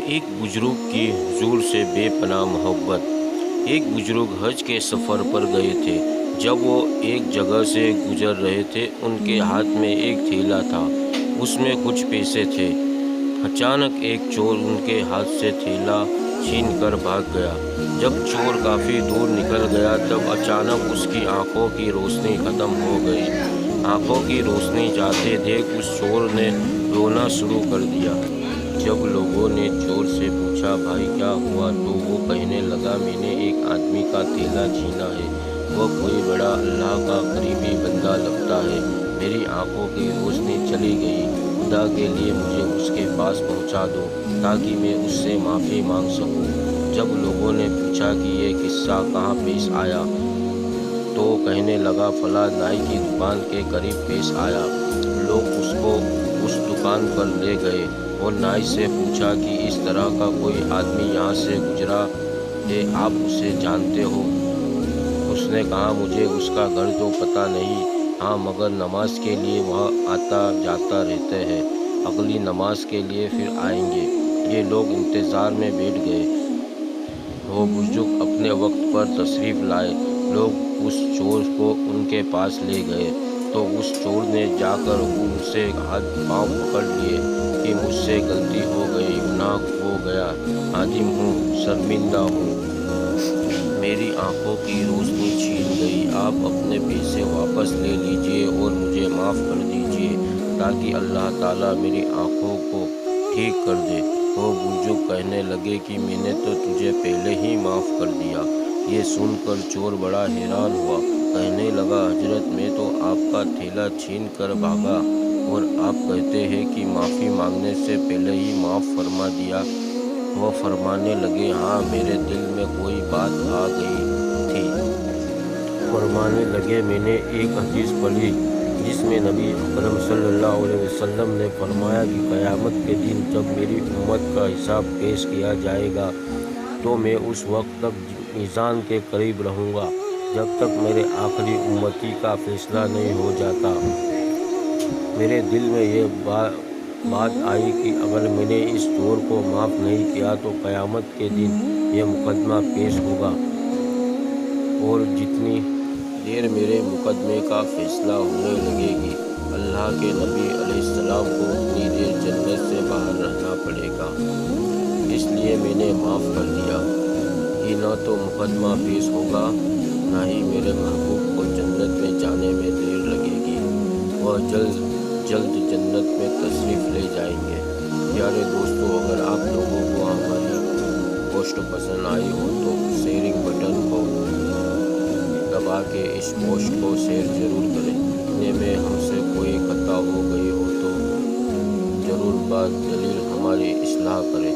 ایک بزرگ کی حضور سے بے پناہ محبت۔ ایک بزرگ حج کے سفر پر گئے تھے۔ جب وہ ایک جگہ سے گزر رہے تھے، ان کے ہاتھ میں ایک تھیلا تھا، اس میں کچھ پیسے تھے۔ اچانک ایک چور ان کے ہاتھ سے تھیلا چھین کر بھاگ گیا۔ جب چور کافی دور نکل گیا تب اچانک اس کی آنکھوں کی روشنی ختم ہو گئی۔ آنکھوں کی روشنی جاتے دیکھ اس چور نے رونا شروع کر دیا۔ جب لوگوں نے چور سے پوچھا بھائی کیا ہوا، تو وہ کہنے لگا میں نے ایک آدمی کا تھیلا چھینا ہے، وہ کوئی بڑا اللہ کا قریبی بندہ لگتا ہے، میری آنکھوں کی روشنی چلی گئی، خدا کے لیے مجھے اس کے پاس پہنچا دو تاکہ میں اس سے معافی مانگ سکوں۔ جب لوگوں نے پوچھا کہ یہ قصہ کہاں پیش آیا تو کہنے لگا فلاں نائی کی دکان کے قریب پیش آیا۔ لوگ اس کو اس دکان پر لے گئے اور نائی سے پوچھا کہ اس طرح کا کوئی آدمی یہاں سے گزرا ہے، آپ اسے جانتے ہو؟ اس نے کہا مجھے اس کا گھر تو پتہ نہیں، ہاں مگر نماز کے لیے وہاں آتا جاتا رہتے ہیں، اگلی نماز کے لیے پھر آئیں گے۔ یہ لوگ انتظار میں بیٹھ گئے۔ وہ بزرگ اپنے وقت پر تشریف لائے۔ لوگ اس چور کو ان کے پاس لے گئے تو اس چور نے جا کر ان سے ہاتھ پاؤں پکڑ لیے کہ مجھ سے غلطی ہو گئی، گناہ ہو گیا، نادم ہوں، شرمندہ ہوں، میری آنکھوں کی روشنی چھین گئی، آپ اپنے پیسے واپس لے لیجئے اور مجھے معاف کر دیجئے تاکہ اللہ تعالیٰ میری آنکھوں کو ٹھیک کر دے۔ وہ بزرگ کہنے لگے کہ میں نے تو تجھے پہلے ہی معاف کر دیا۔ یہ سن کر چور بڑا حیران ہوا، کہنے لگا حضرت میں تو آپ کا تھیلا چھین کر بھاگا اور آپ کہتے ہیں کہ معافی مانگنے سے پہلے ہی معاف فرما دیا۔ وہ فرمانے لگے ہاں میرے دل میں کوئی بات آ گئی تھی۔ فرمانے لگے میں نے ایک حدیث پڑھی جس میں نبی اکرم صلی اللہ علیہ وسلم نے فرمایا کہ قیامت کے دن جب میری امت کا حساب پیش کیا جائے گا تو میں اس وقت تک میزان کے قریب رہوں گا جب تک میرے آخری امتی کا فیصلہ نہیں ہو جاتا۔ میرے دل میں یہ بات آئی کہ اگر میں نے اس چور کو معاف نہیں کیا تو قیامت کے دن یہ مقدمہ پیش ہوگا اور جتنی دیر میرے مقدمے کا فیصلہ ہونے لگے گی، اللہ کے نبی علیہ السلام کو اتنی دیر جنت سے باہر رہنا پڑے گا۔ اس لیے میں نے معاف کر دیا کہ نہ تو مقدمہ پیش ہوگا نہ ہی میرے محبوب کو جنت میں جانے میں دیر لگے گی، وہ جلد جنت میں تشریف لے جائیں گے۔ پیارے دوستو، اگر آپ لوگوں کو ہماری پوسٹ پسند آئی ہو تو شیئرنگ بٹن کو دبا کے اس پوسٹ کو شیئر ضرور کریں۔ لکھنے میں ہم سے کوئی خطا ہو گئی ہو تو ضرور بات دلیل ہماری اصلاح کریں۔